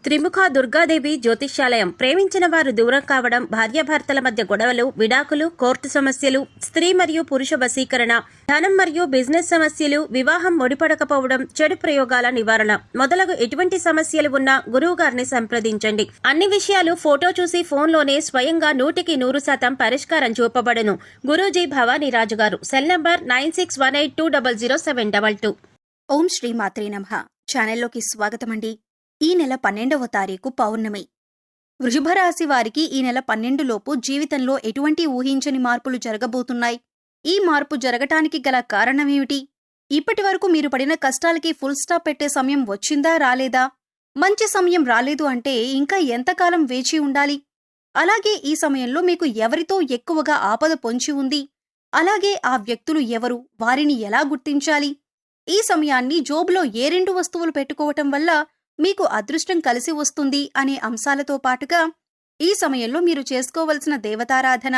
త్రిముఖ దుర్గాదేవి జ్యోతిష్యాలయం. ప్రేమించిన వారు దూరం కావడం, భార్యాభర్తల మధ్య గొడవలు, విడాకులు, కోర్టు సమస్యలు, స్త్రీ మరియు పురుష వశీకరణ, ధనం మరియు బిజినెస్ సమస్యలు, వివాహం ముడిపడకపోవడం, చెడు ప్రయోగాల నివారణ మొదలగు ఎటువంటి సమస్యలు ఉన్నా గురువు గారిని సంప్రదించండి. అన్ని విషయాలు ఫోటో చూసి ఫోన్లోనే స్వయంగా 100% పరిష్కారం చూపబడును. గురూజీ భవానీ రాజు గారు. Cell number 9618200722. ఓం శ్రీ మాత్రే నమః. ఛానల్లోకి స్వాగతమండి. ఈ నెల 12వ తారీఖు పౌర్ణమి. వృషభ రాశి వారికి ఈ నెల 12 లోపు జీవితంలో ఎటువంటి ఊహించని మార్పులు జరగబోతున్నాయి. ఈ మార్పు జరగటానికి గల కారణమేమిటి? ఇప్పటి వరకు మీరు పడిన కష్టాలకి ఫుల్ స్టాప్ పెట్టే సమయం వచ్చిందా రాలేదా? మంచి సమయం రాలేదు అంటే ఇంకా ఎంతకాలం వేచి ఉండాలి? అలాగే ఈ సమయంలో మీకు ఎవరితో ఎక్కువగా ఆపద పొంచి ఉంది? అలాగే ఆ వ్యక్తులు ఎవరు? వారిని ఎలా గుర్తించాలి? ఈ సమయాన్ని జోబులో ఏ 2 వస్తువులు పెట్టుకోవటం వల్ల మీకు అదృష్టం కలిసి వస్తుంది అనే అంశాలతో పాటుగా ఈ సమయంలో మీరు చేసుకోవలసిన దేవతారాధన,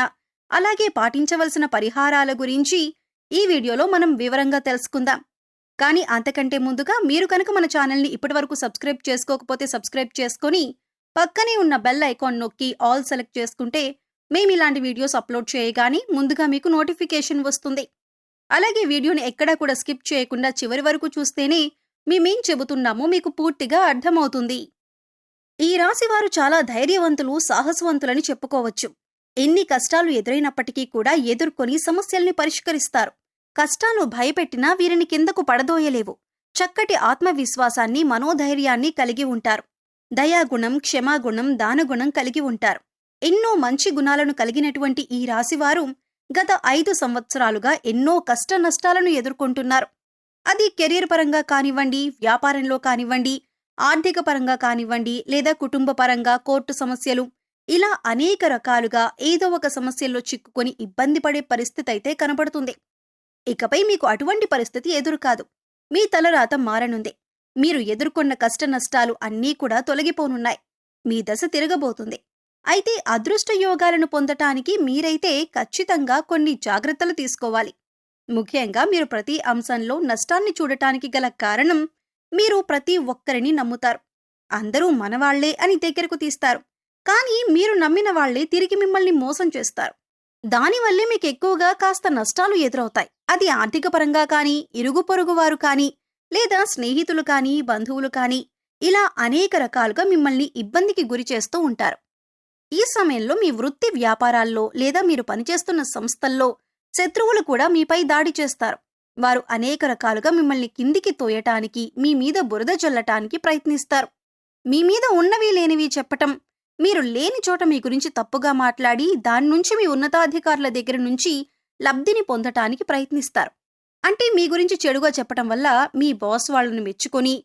అలాగే పాటించవలసిన పరిహారాల గురించి ఈ వీడియోలో మనం వివరంగా తెలుసుకుందాం. కానీ అంతకంటే ముందుగా మీరు కనుక మన ఛానల్ని ఇప్పటివరకు సబ్స్క్రైబ్ చేసుకోకపోతే సబ్స్క్రైబ్ చేసుకొని పక్కనే ఉన్న బెల్ ఐకాన్ నొక్కి ఆల్ సెలెక్ట్ చేసుకుంటే మేము ఇలాంటి వీడియోస్ అప్లోడ్ చేయగానే ముందుగా మీకు నోటిఫికేషన్ వస్తుంది. అలాగే వీడియోని ఎక్కడా కూడా స్కిప్ చేయకుండా చివరి వరకు చూస్తేనే మేమేం చెబుతున్నామో మీకు పూర్తిగా అర్థమవుతుంది. ఈ రాశివారు చాలా ధైర్యవంతులు, సాహసవంతులని చెప్పుకోవచ్చు. ఎన్ని కష్టాలు ఎదురైనప్పటికీ కూడా ఎదుర్కొని సమస్యల్ని పరిష్కరిస్తారు. కష్టాలు భయపెట్టినా వీరిని కిందకు పడదోయలేవు. చక్కటి ఆత్మవిశ్వాసాన్ని, మనోధైర్యాన్ని కలిగి ఉంటారు. దయాగుణం, క్షమాగుణం, దానగుణం కలిగి ఉంటారు. ఎన్నో మంచి గుణాలను కలిగినటువంటి ఈ రాశివారు గత 5 సంవత్సరాలుగా ఎన్నో కష్ట నష్టాలను ఎదుర్కొంటున్నారు. అది కెరీర్ పరంగా కానివ్వండి, వ్యాపారంలో కానివ్వండి, ఆర్థిక పరంగా కానివ్వండి, లేదా కుటుంబ పరంగా, కోర్టు సమస్యలు, ఇలా అనేక రకాలుగా ఏదో ఒక సమస్యల్లో చిక్కుకొని ఇబ్బంది పడే పరిస్థితి అయితే కనబడుతుంది. ఇకపై మీకు అటువంటి పరిస్థితి ఎదురు కాదు. మీ తలరాత మారనుంది. మీరు ఎదుర్కొన్న కష్ట నష్టాలు అన్నీ కూడా తొలగిపోనున్నాయి. మీ దశ తిరగబోతుంది. అయితే అదృష్ట యోగాలను పొందటానికి మీరైతే ఖచ్చితంగా కొన్ని జాగ్రత్తలు తీసుకోవాలి. ముఖ్యంగా మీరు ప్రతి అంశంలో నష్టాన్ని చూడటానికి గల కారణం మీరు ప్రతి ఒక్కరిని నమ్ముతారు. అందరూ మనవాళ్లే అని దగ్గరకు తీస్తారు. కానీ మీరు నమ్మిన వాళ్లే తిరిగి మిమ్మల్ని మోసం చేస్తారు. దానివల్లే మీకు ఎక్కువగా కాస్త నష్టాలు ఎదురవుతాయి. అది ఆర్థిక పరంగా కానీ, ఇరుగు పొరుగు వారు కానీ, లేదా స్నేహితులు కానీ, బంధువులు కానీ, ఇలా అనేక రకాలుగా మిమ్మల్ని ఇబ్బందికి గురి చేస్తూ ఉంటారు. ఈ సమయంలో మీ వృత్తి వ్యాపారాల్లో లేదా మీరు పనిచేస్తున్న సంస్థల్లో శత్రువులు కూడా మీపై దాడి చేస్తారు. వారు అనేక రకాలుగా మిమ్మల్ని కిందికి తోయటానికి, మీ మీద బురద చల్లటానికి ప్రయత్నిస్తారు. మీ మీద ఉన్నవి లేనివి చెప్పటం, మీరు లేని చోట మీ గురించి తప్పుగా మాట్లాడి దాని నుంచి మీ ఉన్నతాధికారుల దగ్గర నుంచి లబ్ధిని పొందటానికి ప్రయత్నిస్తారు. అంటే మీ గురించి చెడుగా చెప్పటం వల్ల మీ బాస్ వాళ్ళని మెచ్చుకొని,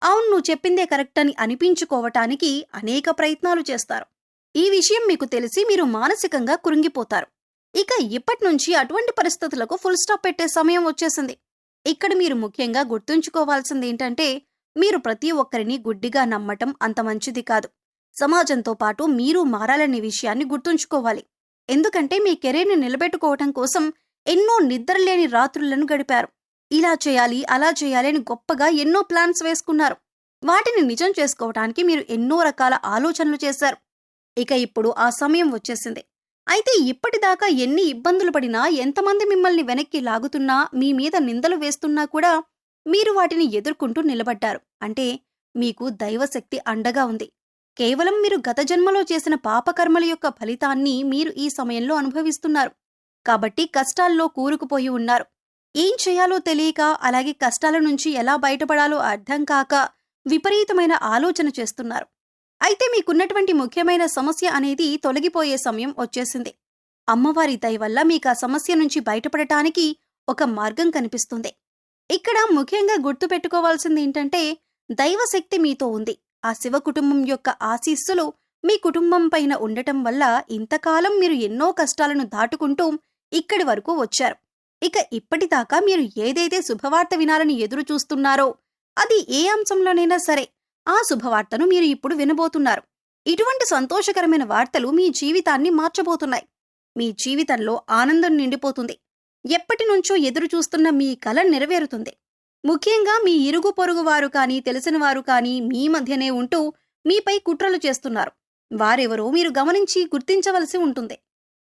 అవును నువ్వు చెప్పిందే కరెక్ట్ అని అనిపించుకోవటానికి అనేక ప్రయత్నాలు చేస్తారు. ఈ విషయం మీకు తెలిసి మీరు మానసికంగా కృంగిపోతారు. ఇక ఇప్పటినుంచి అటువంటి పరిస్థితులకు ఫుల్ స్టాప్ పెట్టే సమయం వచ్చేసింది. ఇక్కడ మీరు ముఖ్యంగా గుర్తుంచుకోవాల్సింది ఏంటంటే, మీరు ప్రతి ఒక్కరిని గుడ్డిగా నమ్మటం అంత మంచిది కాదు. సమాజంతో పాటు మీరు మారాలనే విషయాన్ని గుర్తుంచుకోవాలి. ఎందుకంటే మీ కెరీర్ని నిలబెట్టుకోవటం కోసం ఎన్నో నిద్రలేని రాత్రులను గడిపారు. ఇలా చేయాలి, అలా చేయాలి అని గొప్పగా ఎన్నో ప్లాన్స్ వేసుకున్నారు. వాటిని నిజం చేసుకోవటానికి మీరు ఎన్నో రకాల ఆలోచనలు చేశారు. ఇక ఇప్పుడు ఆ సమయం వచ్చేసింది. అయితే ఇప్పటిదాకా ఎన్ని ఇబ్బందులు పడినా, ఎంతమంది మిమ్మల్ని వెనక్కి లాగుతున్నా, మీ మీద నిందలు వేస్తున్నా కూడా మీరు వాటిని ఎదుర్కొంటూ నిలబడ్డారు. అంటే మీకు దైవశక్తి అండగా ఉంది. కేవలం మీరు గత జన్మలో చేసిన పాపకర్మల యొక్క ఫలితాన్ని మీరు ఈ సమయంలో అనుభవిస్తున్నారు. కాబట్టి కష్టాల్లో కూరుకుపోయి ఉన్నారు. ఏం చేయాలో తెలియక, అలాగే కష్టాల నుంచి ఎలా బయటపడాలో అర్థం కాక విపరీతమైన ఆలోచన చేస్తున్నారు. అయితే మీకున్నటువంటి ముఖ్యమైన సమస్య అనేది తొలగిపోయే సమయం వచ్చేసింది. అమ్మవారి దయ వల్ల మీకు ఆ సమస్య నుంచి బయటపడటానికి ఒక మార్గం కనిపిస్తుంది. ఇక్కడ ముఖ్యంగా గుర్తుపెట్టుకోవాల్సింది ఏంటంటే, దైవశక్తి మీతో ఉంది. ఆ శివ కుటుంబం యొక్క ఆశీస్సులు మీ కుటుంబం పైన ఉండటం వల్ల ఇంతకాలం మీరు ఎన్నో కష్టాలను దాటుకుంటూ ఇక్కడి వరకు వచ్చారు. ఇక ఇప్పటిదాకా మీరు ఏదైతే శుభవార్త వినాలని ఎదురు చూస్తున్నారో, అది ఏ అంశంలోనైనా సరే ఆ శుభవార్తను మీరు ఇప్పుడు వినబోతున్నారు. ఇటువంటి సంతోషకరమైన వార్తలు మీ జీవితాన్ని మార్చబోతున్నాయి. మీ జీవితంలో ఆనందం నిండిపోతుంది. ఎప్పటి నుంచో ఎదురు చూస్తున్న మీ కల నెరవేరుతుంది. ముఖ్యంగా మీ ఇరుగు పొరుగు వారు కానీ, తెలిసిన వారు కానీ మీ మధ్యనే ఉంటూ మీపై కుట్రలు చేస్తున్నారు. వారెవరో మీరు గమనించి గుర్తించవలసి ఉంటుంది.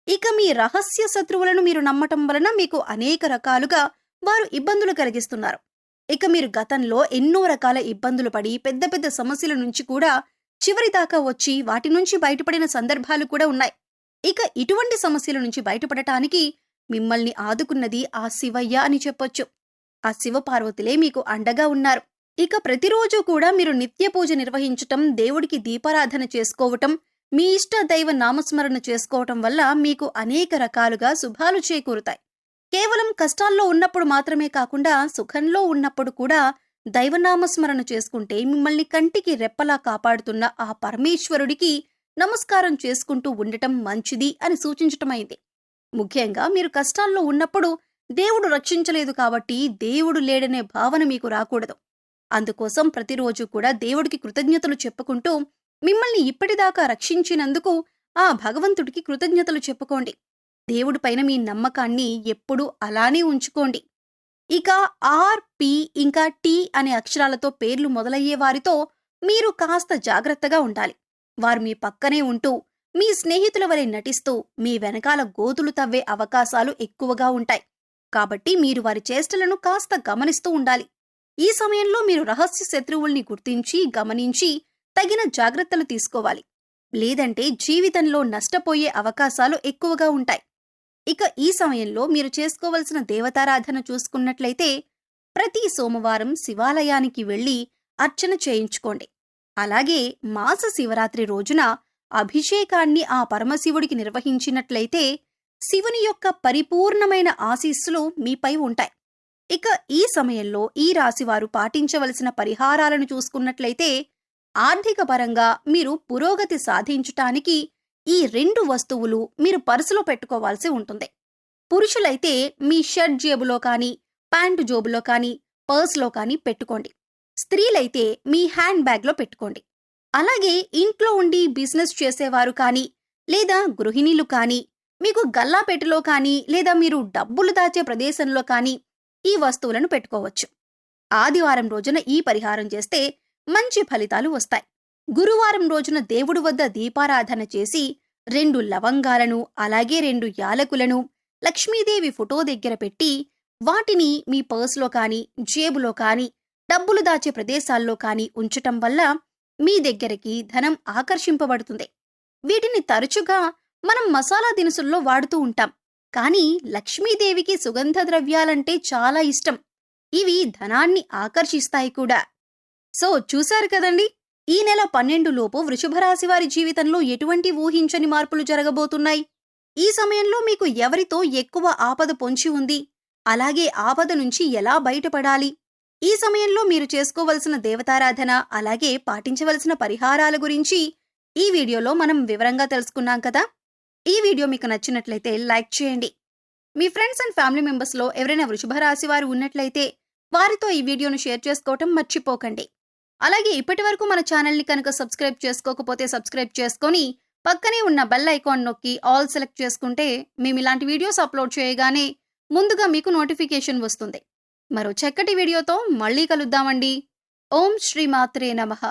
ఇక మీ రహస్య శత్రువులను మీరు నమ్మటం వలన మీకు అనేక రకాలుగా వారు ఇబ్బందులు కలిగిస్తున్నారు. ఇక మీరు గతంలో ఎన్నో రకాల ఇబ్బందులు పడి పెద్ద పెద్ద సమస్యల నుంచి కూడా చివరి దాకా వచ్చి వాటి నుంచి బయటపడిన సందర్భాలు కూడా ఉన్నాయి. ఇక ఇటువంటి సమస్యల నుంచి బయటపడటానికి మిమ్మల్ని ఆదుకున్నది ఆ శివయ్య అని చెప్పొచ్చు. ఆ శివపార్వతులే మీకు అండగా ఉన్నారు. ఇక ప్రతిరోజు కూడా మీరు నిత్య పూజ నిర్వహించటం, దేవుడికి దీపారాధన చేసుకోవటం, మీ ఇష్ట దైవ నామస్మరణ చేసుకోవటం వల్ల మీకు అనేక రకాలుగా శుభాలు చేకూరుతాయి. కేవలం కష్టాల్లో ఉన్నప్పుడు మాత్రమే కాకుండా సుఖంలో ఉన్నప్పుడు కూడా దైవనామస్మరణ చేసుకుంటే మిమ్మల్ని కంటికి రెప్పలా కాపాడుతున్న ఆ పరమేశ్వరుడికి నమస్కారం చేసుకుంటూ ఉండటం మంచిది అని సూచించటమైంది. ముఖ్యంగా మీరు కష్టాల్లో ఉన్నప్పుడు దేవుడు రక్షించలేదు కాబట్టి దేవుడు లేడనే భావన మీకు రాకూడదు. అందుకోసం ప్రతిరోజు కూడా దేవుడికి కృతజ్ఞతలు చెప్పుకుంటూ మిమ్మల్ని ఇప్పటిదాకా రక్షించినందుకు ఆ భగవంతుడికి కృతజ్ఞతలు చెప్పుకోండి. దేవుడిపైన మీ నమ్మకాన్ని ఎప్పుడూ అలానే ఉంచుకోండి. ఇక ఆర్, పి ఇంకా టి అనే అక్షరాలతో పేర్లు మొదలయ్యే వారితో మీరు కాస్త జాగ్రత్తగా ఉండాలి. వారు మీ పక్కనే ఉంటూ మీ స్నేహితుల వలె నటిస్తూ మీ వెనకాల గోతులు తవ్వే అవకాశాలు ఎక్కువగా ఉంటాయి. కాబట్టి మీరు వారి చేష్టలను కాస్త గమనిస్తూ ఉండాలి. ఈ సమయంలో మీరు రహస్య శత్రువుల్ని గుర్తించి గమనించి తగిన జాగ్రత్తలు తీసుకోవాలి. లేదంటే జీవితంలో నష్టపోయే అవకాశాలు ఎక్కువగా ఉంటాయి. ఇక ఈ సమయంలో మీరు చేసుకోవలసిన దేవతారాధన చూసుకున్నట్లయితే ప్రతి సోమవారం శివాలయానికి వెళ్లి అర్చన చేయించుకోండి. అలాగే మాస శివరాత్రి రోజున అభిషేకాన్ని ఆ పరమశివుడికి నిర్వహించినట్లయితే శివుని యొక్క పరిపూర్ణమైన ఆశీస్సులు మీపై ఉంటాయి. ఇక ఈ సమయంలో ఈ రాశివారు పాటించవలసిన పరిహారాలను చూసుకున్నట్లయితే ఆర్థిక పరంగా మీరు పురోగతి సాధించటానికి ఈ 2 వస్తువులు మీరు పర్సులో పెట్టుకోవాల్సి ఉంటుంది. పురుషులైతే మీ షర్ట్ జేబులో కానీ, ప్యాంటు జోబులో కానీ, పర్స్లో కానీ పెట్టుకోండి. స్త్రీలైతే మీ హ్యాండ్ బ్యాగ్లో పెట్టుకోండి. అలాగే ఇంట్లో ఉండి బిజినెస్ చేసేవారు కానీ, లేదా గృహిణీలు కానీ, మీకు గల్లాపెట్టెలో కానీ, లేదా మీరు డబ్బులు దాచే ప్రదేశంలో కానీ ఈ వస్తువులను పెట్టుకోవచ్చు. ఆదివారం రోజున ఈ పరిహారం చేస్తే మంచి ఫలితాలు వస్తాయి. గురువారం రోజున దేవుడి వద్ద దీపారాధన చేసి 2 లవంగాలను అలాగే 2 యాలకులను లక్ష్మీదేవి ఫోటో దగ్గర పెట్టి వాటిని మీ పర్సులో కానీ, జేబులో కానీ, డబ్బులు దాచే ప్రదేశాల్లో కానీ ఉంచటం వల్ల మీ దగ్గరికి ధనం ఆకర్షింపబడుతుంది. వీటిని తరచుగా మనం మసాలా దినుసుల్లో వాడుతూ ఉంటాం. కానీ లక్ష్మీదేవికి సుగంధ ద్రవ్యాలంటే చాలా ఇష్టం. ఇవి ధనాన్ని ఆకర్షిస్తాయి కూడా. సో చూశారు కదండి, ఈ నెల 12 లోపు వృషభ రాశి వారి జీవితంలో ఎటువంటి ఊహించని మార్పులు జరగబోతున్నాయి. ఈ సమయంలో మీకు ఎవరితో ఎక్కువ ఆపద పొంచి ఉంది, అలాగే ఆపద నుంచి ఎలా బయటపడాలి, ఈ సమయంలో మీరు చేసుకోవలసిన దేవతారాధన అలాగే పాటించవలసిన పరిహారాల గురించి ఈ వీడియోలో మనం వివరంగా తెలుసుకున్నాం కదా. ఈ వీడియో మీకు నచ్చినట్లయితే లైక్ చేయండి. మీ ఫ్రెండ్స్ అండ్ ఫ్యామిలీ మెంబర్స్లో ఎవరైనా వృషభ రాశి వారు ఉన్నట్లయితే వారితో ఈ వీడియోను షేర్ చేసుకోవటం మర్చిపోకండి. అలాగే ఇప్పటివరకు మన ఛానల్ని కనుక సబ్స్క్రైబ్ చేసుకోకపోతే సబ్స్క్రైబ్ చేసుకొని పక్కనే ఉన్న బెల్ ఐకాన్ నొక్కి ఆల్ సెలెక్ట్ చేసుకుంటే మేము ఇలాంటి వీడియోస్ అప్లోడ్ చేయగానే ముందుగా మీకు నోటిఫికేషన్ వస్తుంది. మరో చక్కటి వీడియోతో మళ్ళీ కలుద్దామండి. ఓం శ్రీ మాత్రే నమః.